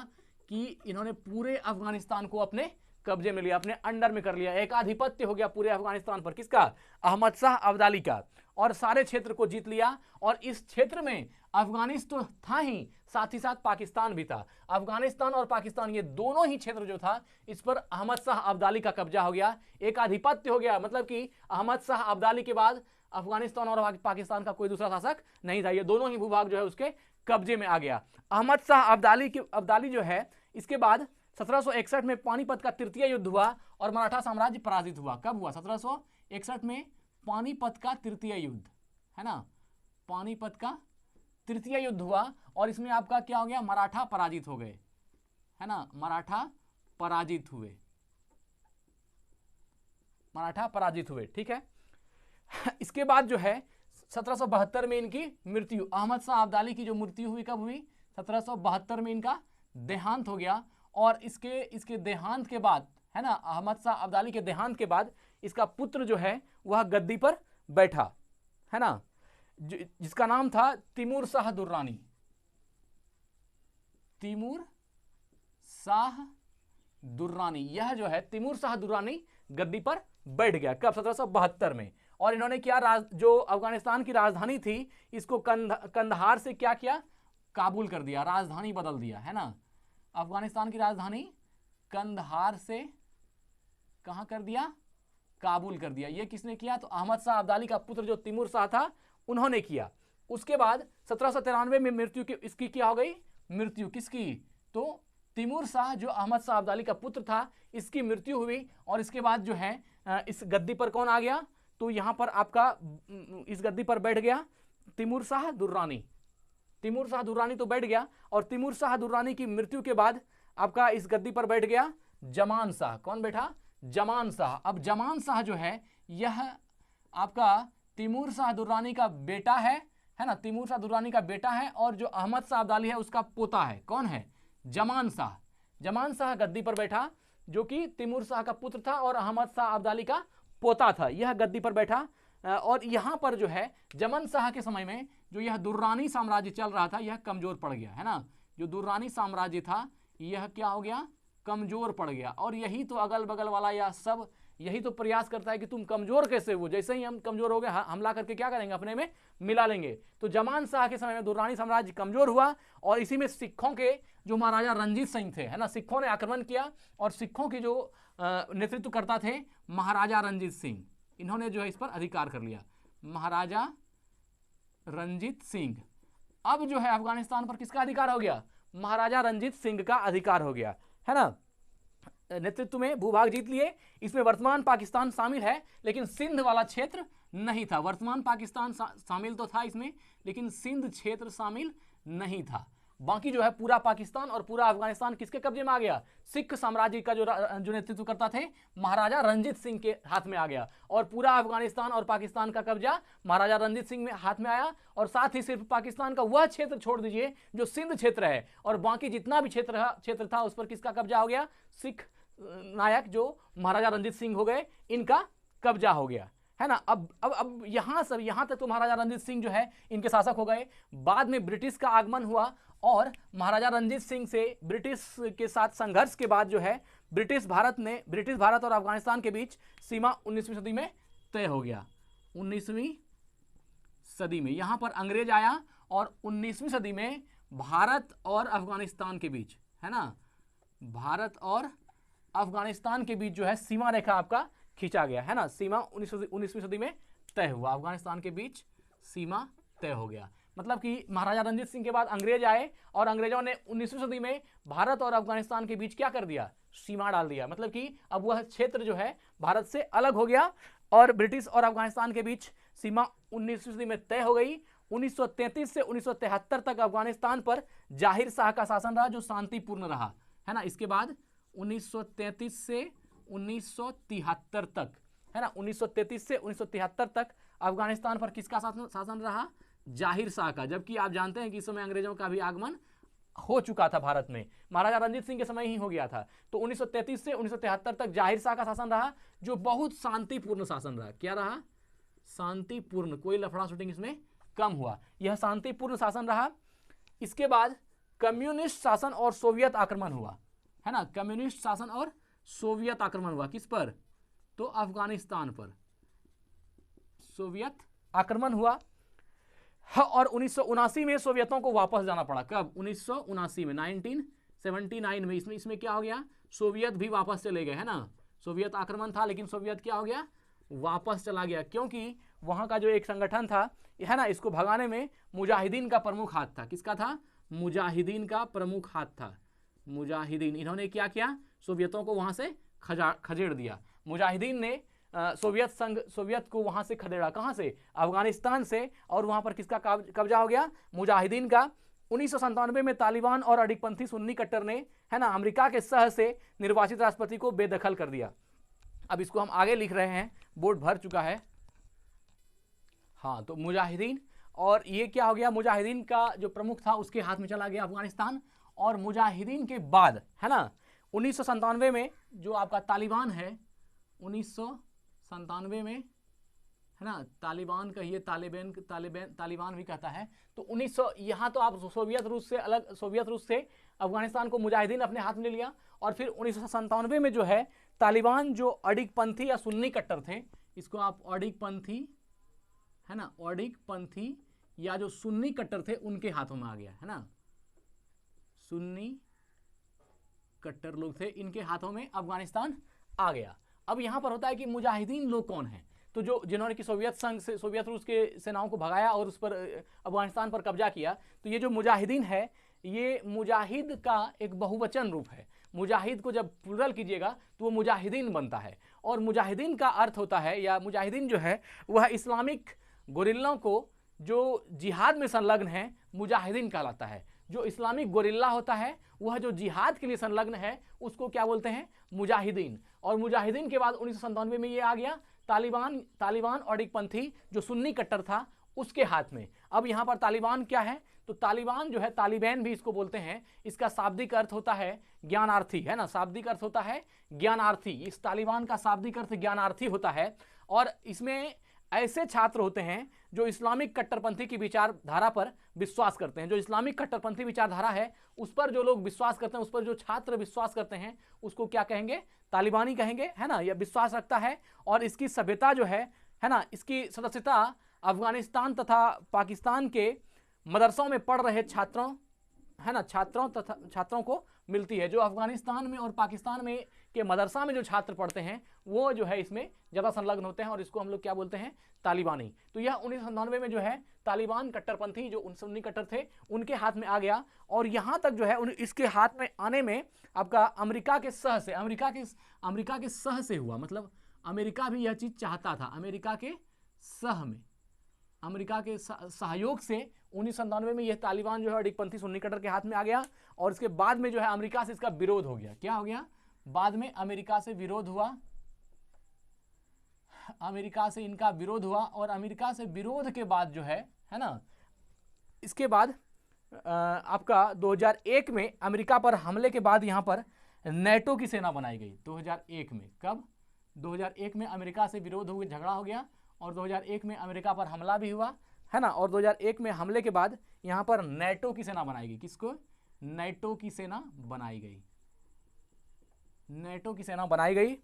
कि इन्होंने पूरे अफगानिस्तान को अपने कब्जे में लिया, अपने अंडर में कर लिया। एकाधिपत्य हो गया पूरे अफगानिस्तान पर। किसका? अहमद शाह अब्दाली का। और सारे क्षेत्र को जीत लिया। और इस क्षेत्र में अफगानिस्तान तो था ही, साथ ही साथ पाकिस्तान भी था। अफगानिस्तान और पाकिस्तान, ये दोनों ही क्षेत्र जो था, इस पर अहमद शाह अब्दाली का कब्जा हो गया, एकाधिपत्य हो गया। मतलब कि अहमद शाह अब्दाली के बाद अफगानिस्तान और पाकिस्तान का कोई दूसरा शासक नहीं था, ये दोनों ही भूभाग जो है उसके कब्जे में आ गया। अहमद शाह अब्दाली जो है, इसके बाद 1761 में पानीपत का तृतीय युद्ध हुआ और मराठा साम्राज्य पराजित हुआ। कब हुआ? 1761 में पानीपत का तृतीय युद्ध, है ना। पानीपत का तृतीय युद्ध हुआ, और इसमें आपका क्या हो गया? मराठा पराजित हो गए, है ना। मराठा पराजित हुए, ठीक है। इसके बाद जो है 1772 में इनकी मृत्यु, अहमद शाह अब्दाली की जो मृत्यु हुई, कब हुई? 1772 में इनका देहांत हो गया। और इसके देहांत के बाद, है ना, अहमद शाह अब्दाली के देहांत के बाद इसका पुत्र जो है वह गद्दी पर बैठा, है ना, जिसका नाम था तिमूर शाह दुर्रानी। तिमूर शाह दुर्रानी, यह जो है तिमूर शाह दुर्रानी गद्दी पर बैठ गया। कब? 1772 में। और इन्होंने क्या, जो अफगानिस्तान की राजधानी थी इसको कंदहार से क्या किया, काबुल कर दिया, राजधानी बदल दिया, है ना। अफगानिस्तान की राजधानी कंदहार से कहां कर दिया, काबुल कर दिया। ये किसने किया, तो अहमद शाह अब्दाली का पुत्र जो तिमूर शाह था उन्होंने किया। उसके बाद 1793 में मृत्यु की इसकी क्या हो गई, मृत्यु किसकी, तो तिमूर शाह जो अहमद शाह अब्दाली का पुत्र था इसकी मृत्यु हुई। और इसके बाद जो है इस गद्दी पर कौन आ गया, तो यहां पर आपका इस गद्दी पर बैठ गया तिमूर शाह दुर्रानी। तिमूर शाह दुर्रानी तो बैठ गया, और तिमूर शाह दुर्रानी की मृत्यु के बाद आपका इस गद्दी पर बैठ गया जमान शाह। कौन बैठा, जमान शाह। अब जमान शाह जो है यह आपका तिमूर शाह दुर्रानी का बेटा है ना, तिमूर शाह दुर्रानी का बेटा है, और जो अहमद शाह अब्दाली है उसका पोता है। कौन है, जमान शाह। जमान शाह गद्दी पर बैठा जो कि तिमूर शाह का पुत्र था और अहमद शाह अब्दाली का पोता था, यह गद्दी पर बैठा। और यहां पर जो है जमान शाह के समय में जो यह दुर्रानी साम्राज्य चल रहा था यह कमजोर पड़ गया, है ना। जो दुर्रानी साम्राज्य था यह क्या हो गया, कमजोर पड़ गया। और यही तो अगल बगल वाला या सब यही तो प्रयास करता है कि तुम कमजोर कैसे हो, जैसे ही हम कमजोर हो गए हमला करके क्या करेंगे, अपने में मिला लेंगे। तो जमान शाह के समय में दुर्रानी साम्राज्य कमजोर हुआ, और इसी में सिखों के जो महाराजा रंजीत सिंह थे, है ना, सिखों ने आक्रमण किया, और सिखों के जो नेतृत्व करता थे महाराजा रंजीत सिंह, इन्होंने जो है इस पर अधिकार कर लिया, महाराजा रंजीत सिंह। अब जो है अफगानिस्तान पर किसका अधिकार हो गया, महाराजा रंजीत सिंह का अधिकार हो गया, है ना। नेतृत्व में भूभाग जीत लिए। इसमें वर्तमान पाकिस्तान शामिल है, लेकिन सिंध वाला क्षेत्र नहीं था। वर्तमान पाकिस्तान शामिल तो था इसमें, लेकिन सिंध क्षेत्र शामिल नहीं था। बाकी जो है पूरा पाकिस्तान और पूरा अफगानिस्तान किसके कब्जे में आ गया, सिख साम्राज्य का जो नेतृत्व करता थे महाराजा रंजीत सिंह के हाथ में आ गया। और पूरा अफगानिस्तान और पाकिस्तान का कब्जा महाराजा रंजीत सिंह में हाथ में आया। और साथ ही सिर्फ पाकिस्तान का वह क्षेत्र छोड़ दीजिए जो सिंध क्षेत्र है, और बाकी जितना भी क्षेत्र था उस पर किसका कब्जा हो गया, सिख नायक जो महाराजा रंजीत सिंह हो गए, इनका कब्जा हो गया, है ना। अब यहां तक तो महाराजा रंजीत सिंह जो है इनके शासक हो गए। बाद में ब्रिटिश का आगमन हुआ, और महाराजा रंजीत सिंह से ब्रिटिश के साथ संघर्ष के बाद जो है ब्रिटिश भारत और अफगानिस्तान के बीच सीमा 19वीं सदी में तय हो गया। 19वीं सदी में यहां पर अंग्रेज आया, और 19वीं सदी में भारत और अफगानिस्तान के बीच, है ना, भारत और अफगानिस्तान के बीच जो है सीमा रेखा आपका खींचा गया, है ना। सीमा 19वीं सदी में तय हुआ, अफगानिस्तान के बीच सीमा तय हो गया। मतलब कि महाराजा रंजीत सिंह के बाद अंग्रेज आए, और अंग्रेजों ने 19वीं सदी में भारत और अफगानिस्तान के बीच क्या कर दिया, सीमा डाल दिया। मतलब कि अब वह क्षेत्र जो है भारत से अलग हो गया, और ब्रिटिश और अफगानिस्तान के बीच सीमा 19वीं सदी में तय हो गई। 1933 से 1973 तक अफगानिस्तान पर जाहिर शाह का शासन रहा, जो शांतिपूर्ण रहा, है ना। इसके बाद 1933 से 1973 तक, है ना, 1933 से 1973 तक अफगानिस्तान पर किसका शासन रहा, जाहिर शाह का। जबकि आप जानते हैं कि इस समय अंग्रेजों का भी आगमन हो चुका था भारत में, महाराजा रंजीत सिंह के समय ही हो गया था। तो 1933 से 1973 तक जाहिर शाह का शासन रहा, जो बहुत शांतिपूर्ण शासन रहा। क्या रहा, शांतिपूर्ण, कोई लफड़ा शूटिंग इसमें कम हुआ, यह शांतिपूर्ण शासन रहा। इसके बाद कम्युनिस्ट शासन और सोवियत आक्रमण हुआ, है ना, कम्युनिस्ट शासन और सोवियत आक्रमण हुआ। किस पर, तो अफगानिस्तान पर सोवियत आक्रमण हुआ। और 1979 में सोवियतों को वापस जाना पड़ा। कब, 1979 में, 1979 में। इसमें क्या हो गया, सोवियत भी वापस चले गए, है ना। सोवियत आक्रमण था, लेकिन सोवियत क्या हो गया, वापस चला गया, क्योंकि वहां का जो एक संगठन था, है ना, इसको भगाने में मुजाहिदीन का प्रमुख हाथ था। किसका था, मुजाहिदीन का प्रमुख हाथ था, मुजाहिदीन। इन्होंने क्या किया, सोवियतों को वहां से खदेड़ दिया। मुजाहिदीन ने सोवियत को वहां से खदेड़ा, कहां से, अफगानिस्तान से। और वहां पर किसका कब्जा हो गया, मुजाहिदीन का। 1997 में तालिबान और अडिगपंथी सुन्नी कट्टर ने, है ना, अमेरिका के सह से निर्वाचित राष्ट्रपति को बेदखल कर दिया। अब इसको हम आगे लिख रहे हैं, बोर्ड भर चुका है। हाँ, तो मुजाहिदीन, और ये क्या हो गया, मुजाहिदीन का जो प्रमुख था उसके हाथ में चला गया अफगानिस्तान। और मुजाहिदीन के बाद, है ना, 1997 में जो आपका तालिबान है, 1997 में, है ना, तालिबान कहिए, तालिबान भी कहता है। तो 1900, यहाँ तो आप सोवियत रूस से अफगानिस्तान को मुजाहिदीन अपने हाथ में ले लिया। और फिर 1997 में जो है तालिबान, जो अडिगपंथी या सुन्नी कट्टर थे, इसको आप औडिक पंथी, है ना, औडिक पंथी या जो सुन्नी कट्टर थे उनके हाथों में आ गया, है ना, सुन्नी कट्टर लोग थे, इनके हाथों में अफगानिस्तान आ गया। अब यहां पर होता है कि मुजाहिदीन लोग कौन हैं, तो जो जिन्होंने कि सोवियत संघ से, सोवियत रूस के सेनाओं को भगाया और उस पर अफगानिस्तान पर कब्जा किया, तो ये जो मुजाहिदीन है, ये मुजाहिद का एक बहुवचन रूप है। मुजाहिद को जब प्लुरल कीजिएगा तो वो मुजाहिदीन बनता है, और मुजाहिदीन का अर्थ होता है, या मुजाहिदीन जो है वह इस्लामिक गोरिल्लों को जो जिहाद में संलग्न है मुजाहिदीन कहलाता है। जो इस्लामिक गोरिल्ला होता है वह जो जिहाद के लिए संलग्न है उसको क्या बोलते हैं, मुजाहिदीन। और मुजाहिदीन के बाद 1997 में ये आ गया तालिबान औडिक पंथी जो सुन्नी कट्टर था उसके हाथ में। अब यहाँ पर तालिबान क्या है, तो तालिबान जो है, तालिबैन भी इसको बोलते हैं, इसका शाब्दिक अर्थ होता है ज्ञानार्थी, है ना, शाब्दिक अर्थ होता है ज्ञानार्थी। इस तालिबान का शाब्दिक अर्थ ज्ञानार्थी होता है, और इसमें ऐसे छात्र होते हैं जो इस्लामिक कट्टरपंथी की विचारधारा पर विश्वास करते हैं। जो इस्लामिक कट्टरपंथी विचारधारा है उस पर जो लोग विश्वास करते हैं, उस पर जो छात्र विश्वास करते हैं, उसको क्या कहेंगे, तालिबानी कहेंगे, है ना, यह विश्वास रखता है। और इसकी सभ्यता जो है ना, इसकी सदस्यता अफगानिस्तान तथा पाकिस्तान के मदरसों में पढ़ रहे छात्रों, है ना, छात्रों को मिलती है। जो अफगानिस्तान में और पाकिस्तान में के मदरसा में जो छात्र पढ़ते हैं वो जो है इसमें ज़्यादा संलग्न होते हैं, और इसको हम लोग क्या बोलते हैं, तालिबानी। तो यह 1997 में जो है तालिबान कट्टरपंथी जो सुन्नी कट्टर थे उनके हाथ में आ गया। और यहाँ तक जो है इसके हाथ में आने में आपका अमेरिका के सह से, अमेरिका के सह से हुआ, मतलब अमेरिका भी यह चीज़ चाहता था। अमेरिका के सह में, अमेरिका के सहयोग से 1997 में यह तालिबान जो है औडिकपंथी सुन्नी कट्टर के हाथ में आ गया। और इसके बाद में जो है अमेरिका से इसका विरोध हो गया। क्या हो गया, बाद में अमेरिका से विरोध हुआ, अमेरिका से इनका विरोध हुआ। और अमेरिका से विरोध के बाद जो है ना, इसके बाद आपका 2001 में अमेरिका पर हमले के बाद यहाँ पर नेटो की सेना बनाई गई। 2001 में, कब, 2001 में अमेरिका से विरोध हो गया, झगड़ा हो गया, और 2001 में अमेरिका पर हमला भी हुआ, है ना। और 2001 में हमले के बाद यहाँ पर नेटो की सेना बनाई गई। किसको, नेटो की सेना बनाई गई, नेटो की सेना बनाई गई,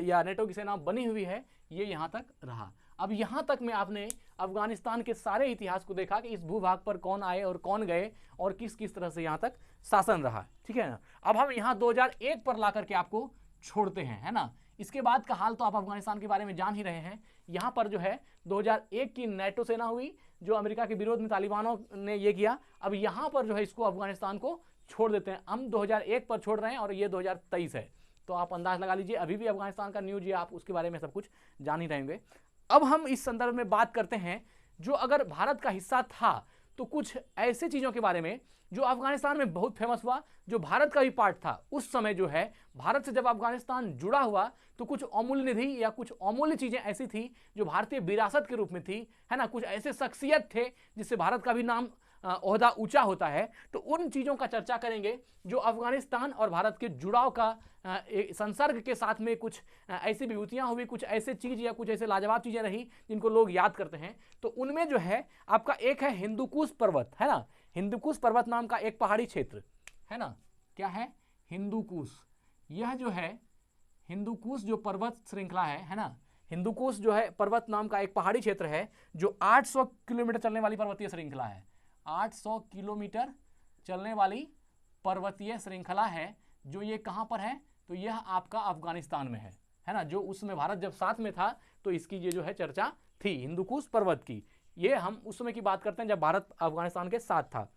या नेटो की सेना बनी हुई है, ये यहाँ तक रहा। अब यहाँ तक में आपने अफगानिस्तान के सारे इतिहास को देखा कि इस भूभाग पर कौन आए और कौन गए और किस किस तरह से यहाँ तक शासन रहा, ठीक है ना। अब हम यहाँ 2001 पर ला करके आपको छोड़ते हैं, है ना। इसके बाद का हाल तो आप अफगानिस्तान के बारे में जान ही रहे हैं। यहाँ पर जो है 2001 की नेटो सेना हुई जो अमेरिका के विरोध में तालिबानों ने ये किया। अब यहाँ पर जो है इसको अफगानिस्तान को छोड़ देते हैं। हम 2001 पर छोड़ रहे हैं और ये 2023 है, तो आप अंदाज लगा लीजिए अभी भी अफगानिस्तान का न्यूज, ये आप उसके बारे में सब कुछ जान ही रहेंगे। अब हम इस संदर्भ में बात करते हैं जो अगर भारत का हिस्सा था तो कुछ ऐसे चीज़ों के बारे में जो अफगानिस्तान में बहुत फेमस हुआ, जो भारत का भी पार्ट था। उस समय जो है भारत से जब अफगानिस्तान जुड़ा हुआ तो कुछ अमूल्य निधि या कुछ अमूल्य चीज़ें ऐसी थी जो भारतीय विरासत के रूप में थी, है ना। कुछ ऐसे शख्सियत थे जिससे भारत का भी नाम ओहदा ऊंचा होता है। तो उन चीज़ों का चर्चा करेंगे जो अफगानिस्तान और भारत के जुड़ाव का संसर्ग के साथ में कुछ ऐसी विभूतियाँ हुई, कुछ ऐसे चीज़ या कुछ ऐसे लाजवाब चीज़ें रही जिनको लोग याद करते हैं। तो उनमें जो है आपका एक है हिंदुकुश पर्वत, है ना। हिंदुकुश पर्वत नाम का एक पहाड़ी क्षेत्र, है ना। क्या है, हिंदुकुश। यह जो है हिंदुकुश जो पर्वत श्रृंखला है ना, हिंदुकुश जो है पर्वत नाम का एक पहाड़ी क्षेत्र है जो 800 किलोमीटर चलने वाली पर्वतीय श्रृंखला है। 800 किलोमीटर चलने वाली पर्वतीय श्रृंखला है। जो ये कहाँ पर है, तो यह आपका अफगानिस्तान में है ना। जो उसमें भारत जब साथ में था तो इसकी ये जो है चर्चा थी हिंदुकुश पर्वत की। ये हम उस समय की बात करते हैं जब भारत अफगानिस्तान के साथ था।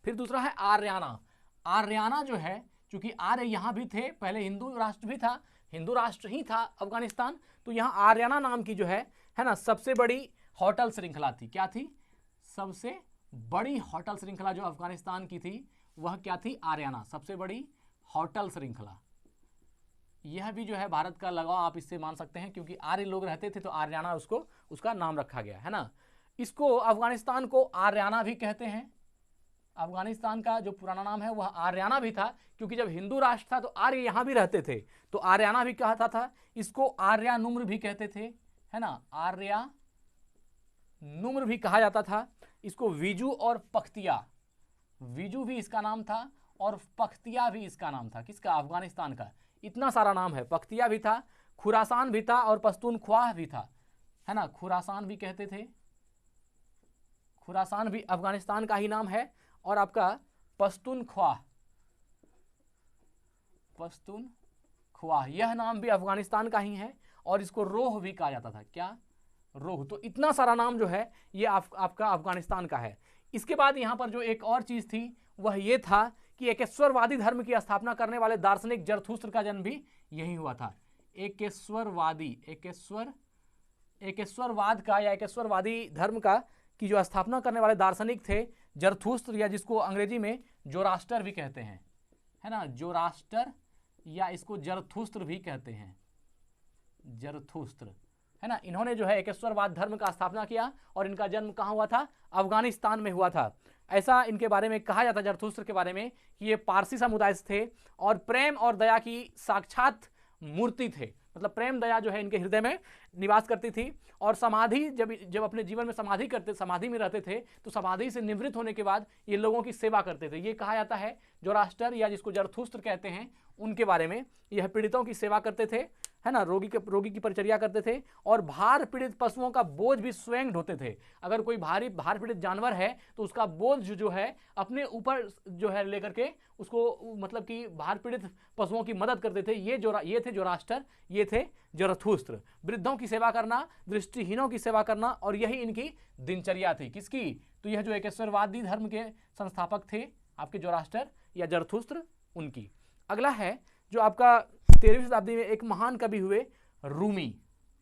फिर दूसरा है आर्याना। आर्याना जो है, चूंकि आर्य यहाँ भी थे, पहले हिंदू राष्ट्र भी था, हिंदू राष्ट्र ही था अफगानिस्तान, तो यहाँ आर्याना नाम की जो है ना सबसे बड़ी होटल श्रृंखला थी। क्या थी, सबसे बड़ी होटल श्रृंखला जो अफगानिस्तान की थी वह क्या थी, आर्याना, सबसे बड़ी होटल श्रृंखला। यह भी जो है भारत का लगाव आप इससे मान सकते हैं, क्योंकि आर्य लोग रहते थे तो आर्याना उसका नाम रखा गया, है ना। इसको अफगानिस्तान को आर्याना भी कहते हैं। अफगानिस्तान का जो पुराना नाम है वह आर्याना भी था, क्योंकि जब हिंदू राष्ट्र था तो आर्य यहाँ भी रहते थे, तो आर्याना भी कहता था। इसको आर्यानुम्र भी कहते थे, है ना, आर्यानुम्र भी कहा जाता था। इसको विजू और पख्तिया, विजू भी इसका नाम था और पख्तिया भी इसका नाम था। किसका, अफगानिस्तान का। इतना सारा नाम है, पख्तिया भी था, खुरासान भी था और पश्तूनख्वा भी था, है ना, खुरासान भी कहते थे, खुरासान भी अफगानिस्तान का ही नाम है, और आपका पश्तूनख्वा, पश्तूनख्वा यह नाम भी अफगानिस्तान का ही है, और इसको रोह भी कहा जाता था। क्या? रोह। तो इतना सारा नाम जो है ये आपका अफगानिस्तान का है। इसके बाद यहाँ पर जो एक और चीज थी वह ये था कि एकेश्वरवादी धर्म की स्थापना करने वाले दार्शनिक जरथुस्त्र का जन्म भी यही हुआ था। एकेश्वरवादी, एकेश्वरवाद का या एकेश्वरवादी धर्म का की जो स्थापना करने वाले दार्शनिक थे जरथुस्त्र, या जिसको अंग्रेजी में जोरास्टर भी कहते हैं, है ना, जोरास्टर, या इसको जरथुस्त्र भी कहते हैं, जरथुस्त्र, है ना। इन्होंने जो है एकेश्वरवाद धर्म का स्थापना किया और इनका जन्म कहाँ हुआ था? अफगानिस्तान में हुआ था। ऐसा इनके बारे में कहा जाता है, जरथुस्त्र के बारे में, कि ये पारसी समुदाय से थे और प्रेम और दया की साक्षात मूर्ति थे। मतलब प्रेम दया जो है इनके हृदय में निवास करती थी, और समाधि जब अपने जीवन में समाधि में रहते थे तो समाधि से निवृत्त होने के बाद ये लोगों की सेवा करते थे। ये कहा जाता है जोरास्टर, या जिसको जरथुस्त्र कहते हैं, उनके बारे में। यह पीड़ितों की सेवा करते थे, है ना, रोगी की परिचर्या करते थे, और भार पीड़ित पशुओं का बोझ भी स्वयं ढोते थे। अगर कोई भार पीड़ित जानवर है तो उसका बोझ जो है अपने ऊपर जो है लेकर के उसको, मतलब कि भार पीड़ित पशुओं की मदद करते थे। ये थे जोरास्टर, ये थे जरथुस्त्र। वृद्धों की सेवा करना, दृष्टिहीनों की सेवा करना, और यही इनकी दिनचर्या थी। किसकी? तो यह जो एकेश्वरवादी धर्म के संस्थापक थे आपके जोरास्टर या जरथुस्त्र, उनकी। अगला है जो आपका 13वीं शताब्दी में एक महान कवि हुए रूमी,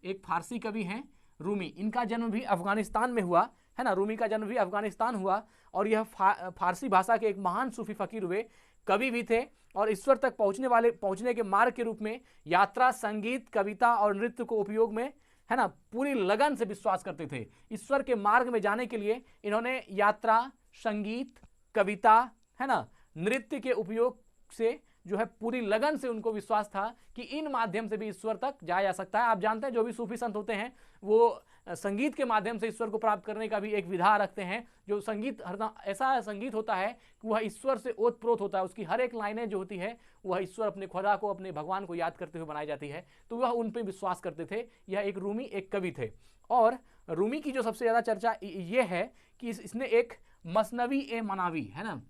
एक फारसी कवि हैं रूमी। इनका जन्म भी अफगानिस्तान में हुआ, है ना, रूमी का जन्म भी अफगानिस्तान हुआ, और यह फारसी भाषा के एक महान सूफी फकीर हुए, कवि भी थे, और ईश्वर तक पहुंचने के मार्ग के रूप में यात्रा, संगीत, कविता और नृत्य को उपयोग में, है ना, पूरी लगन से विश्वास करते थे। ईश्वर के मार्ग में जाने के लिए इन्होंने यात्रा, संगीत, कविता, है ना, नृत्य के उपयोग से जो है पूरी लगन से उनको विश्वास था कि इन माध्यम से भी ईश्वर तक जाया जा सकता है। आप जानते हैं जो भी सूफी संत होते हैं वो संगीत के माध्यम से ईश्वर को प्राप्त करने का भी एक विधा रखते हैं। जो संगीत ऐसा संगीत होता है कि वह ईश्वर से ओतप्रोत होता है, उसकी हर एक लाइनें जो होती है वह ईश्वर, अपने खुदा को, अपने भगवान को याद करते हुए बनाई जाती है। तो वह उन पर विश्वास करते थे। यह एक रूमी एक कवि थे। और रूमी की जो सबसे ज्यादा चर्चा ये है कि इसने एक मसनवी ए मनावी, है ना,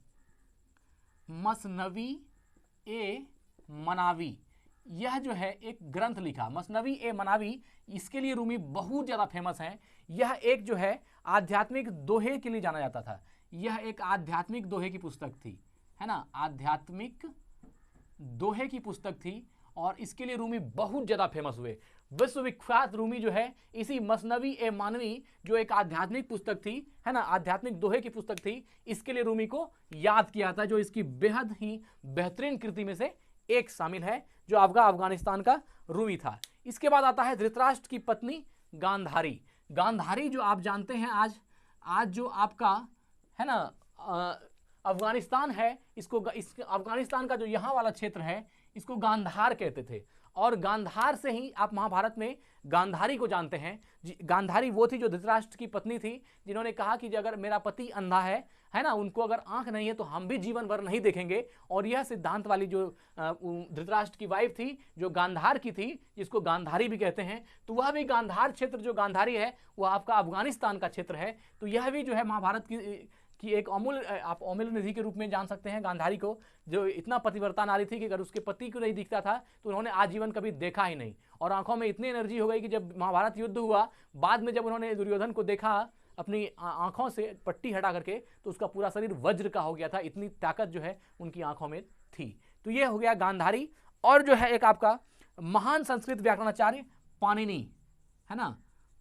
मसनवी ए मनावी, यह जो है एक ग्रंथ लिखा, मसनवी ए मनावी। इसके लिए रूमी बहुत ज़्यादा फेमस हैं। यह एक जो है आध्यात्मिक दोहे के लिए जाना जाता था। यह एक आध्यात्मिक दोहे की पुस्तक थी, है ना, आध्यात्मिक दोहे की पुस्तक थी, और इसके लिए रूमी बहुत ज़्यादा फेमस हुए। विश्वविख्यात रूमी जो है इसी मसनवी ए मानवी, जो एक आध्यात्मिक पुस्तक थी, है ना, आध्यात्मिक दोहे की पुस्तक थी, इसके लिए रूमी को याद किया था, जो इसकी बेहद ही बेहतरीन कृति में से एक शामिल है, जो अफगानिस्तान का रूमी था। इसके बाद आता है धृतराष्ट्र की पत्नी गांधारी। गांधारी जो आप जानते हैं, आज जो आपका, है ना, अफगानिस्तान है, अफगानिस्तान का जो यहाँ वाला क्षेत्र है इसको गांधार कहते थे। और गांधार से ही आप महाभारत में गांधारी को जानते हैं। गांधारी वो थी जो धृतराष्ट्र की पत्नी थी, जिन्होंने कहा कि अगर मेरा पति अंधा है ना, उनको अगर आंख नहीं है तो हम भी जीवन भर नहीं देखेंगे। और यह सिद्धांत वाली जो धृतराष्ट्र की वाइफ थी, जो गांधार की थी, जिसको गांधारी भी कहते हैं, तो वह भी गांधार क्षेत्र जो गांधारी है वह आपका अफगानिस्तान का क्षेत्र है। तो यह भी जो है महाभारत की एक आप अमूल्य निधि के रूप में जान सकते हैं गांधारी को, जो इतना पतिव्रता नारी थी कि अगर उसके पति को नहीं दिखता था तो उन्होंने आजीवन कभी देखा ही नहीं। और आंखों में इतनी एनर्जी हो गई कि जब महाभारत युद्ध हुआ, बाद में जब उन्होंने दुर्योधन को देखा अपनी आंखों से पट्टी हटा करके, तो उसका पूरा शरीर वज्र का हो गया था, इतनी ताकत जो है उनकी आंखों में थी। तो ये हो गया गांधारी। और जो है एक आपका महान संस्कृत व्याकरणाचार्य पाणिनि, है ना,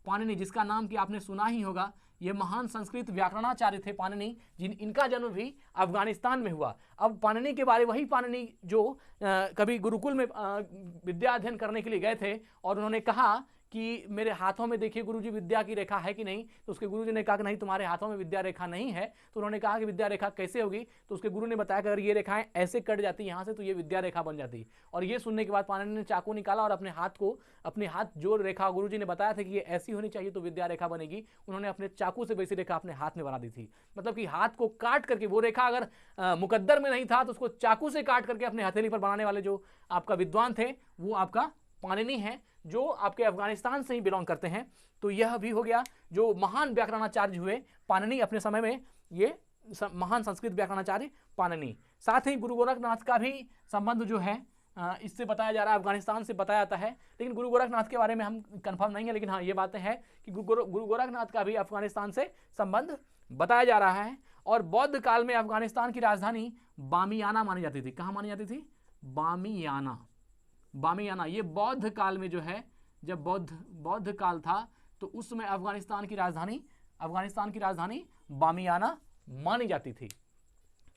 पाणिनि, जिसका नाम कि आपने सुना ही होगा। ये महान संस्कृत व्याकरणाचार्य थे पाणिनि, इनका जन्म भी अफगानिस्तान में हुआ। अब पाणिनि के बारे, वही पाणिनि जो कभी गुरुकुल में विद्या अध्ययन करने के लिए गए थे, और उन्होंने कहा कि मेरे हाथों में देखिए गुरुजी विद्या की रेखा है कि नहीं। तो उसके गुरुजी ने कहा कि नहीं, तुम्हारे हाथों में विद्या रेखा नहीं है। तो उन्होंने कहा कि विद्या रेखा कैसे होगी? तो उसके गुरु ने बताया कि अगर ये रेखाएं ऐसे कट जाती यहाँ से तो ये विद्या रेखा बन जाती। और ये सुनने के बाद पाणिनि ने चाकू निकाला और अपने हाथ जो रेखा गुरुजी ने बताया था कि ये ऐसी होनी चाहिए तो विद्या रेखा बनेगी, उन्होंने अपने चाकू से वैसी रेखा अपने हाथ में बना दी थी। मतलब कि हाथ को काट करके, वो रेखा अगर मुकद्दर में नहीं था तो उसको चाकू से काट करके अपने हथेली पर बनाने वाले जो आपका विद्वान थे वो आपका पाणिनि हैं जो आपके अफगानिस्तान से ही बिलोंग करते हैं। तो यह भी हो गया जो महान व्याकरणाचार्य हुए पाणिनि अपने समय में, ये महान संस्कृत व्याकरणाचार्य पाणिनि। साथ ही गुरु गोरखनाथ का भी संबंध जो है इससे बताया जा रहा है, अफगानिस्तान से बताया जाता है, लेकिन गुरु गोरखनाथ के बारे में हम कंफर्म नहीं है, लेकिन हाँ ये बातें हैं कि गुरु गोरखनाथ का भी अफगानिस्तान से संबंध बताया जा रहा है। और बौद्ध काल में अफगानिस्तान की राजधानी बामियाना मानी जाती थी। कहाँ मानी जाती थी? बामियाना। बामियाना ये बौद्ध काल में जो है, जब बौद्ध काल था तो उस समय अफगानिस्तान की राजधानी बामियाना मानी जाती थी।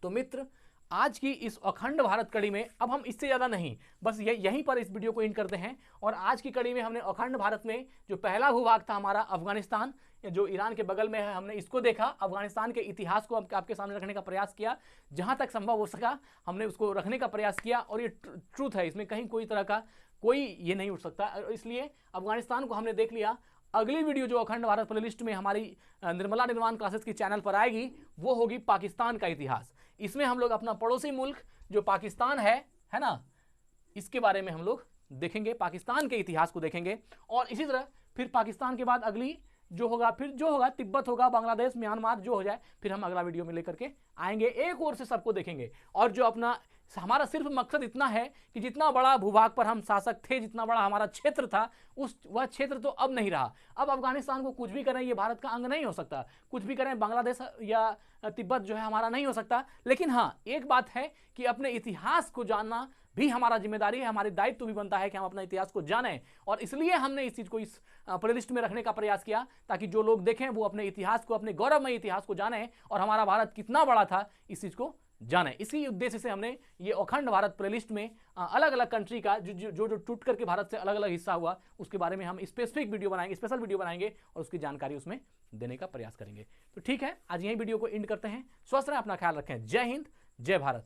तो मित्र, आज की इस अखंड भारत कड़ी में अब हम इससे ज़्यादा नहीं, बस यहीं पर इस वीडियो को एंड करते हैं। और आज की कड़ी में हमने अखंड भारत में जो पहला भूभाग था हमारा अफगानिस्तान, जो ईरान के बगल में है, हमने इसको देखा। अफगानिस्तान के इतिहास को आपके सामने रखने का प्रयास किया, जहाँ तक संभव हो सका हमने उसको रखने का प्रयास किया। और ये ट्रूथ है, इसमें कहीं कोई तरह का कोई ये नहीं उठ सकता। इसलिए अफगानिस्तान को हमने देख लिया। अगली वीडियो जो अखंड भारत प्लेलिस्ट में हमारी निर्मला निर्वाण क्लासेस की चैनल पर आएगी, वो होगी पाकिस्तान का इतिहास। इसमें हम लोग अपना पड़ोसी मुल्क जो पाकिस्तान है ना, इसके बारे में हम लोग देखेंगे, पाकिस्तान के इतिहास को देखेंगे। और इसी तरह फिर पाकिस्तान के बाद अगली जो होगा तिब्बत होगा, बांग्लादेश, म्यांमार जो हो जाए, फिर हम अगला वीडियो में लेकर के आएंगे, एक ओर से सबको देखेंगे। और जो हमारा सिर्फ मकसद इतना है कि जितना बड़ा भूभाग पर हम शासक थे, जितना बड़ा हमारा क्षेत्र था, वह क्षेत्र तो अब नहीं रहा। अब अफगानिस्तान को कुछ भी करें ये भारत का अंग नहीं हो सकता, कुछ भी करें बांग्लादेश या तिब्बत जो है हमारा नहीं हो सकता। लेकिन हाँ, एक बात है कि अपने इतिहास को जानना भी हमारा जिम्मेदारी है, हमारी दायित्व भी बनता है कि हम अपना इतिहास को जानें। और इसलिए हमने इस चीज़ को इस प्लेलिस्ट में रखने का प्रयास किया, ताकि जो लोग देखें वो अपने इतिहास को, अपने गौरवमय इतिहास को जानें और हमारा भारत कितना बड़ा था इस चीज़ को जाने। इसी उद्देश्य से हमने ये अखंड भारत प्लेलिस्ट में अलग अलग कंट्री का जो टूट करके भारत से अलग अलग हिस्सा हुआ, उसके बारे में हम स्पेसिफिक वीडियो बनाएंगे, स्पेशल वीडियो बनाएंगे और उसकी जानकारी उसमें देने का प्रयास करेंगे। तो ठीक है, आज यही वीडियो को एंड करते हैं। स्वस्थ रहें, अपना ख्याल रखें। जय हिंद, जय भारत।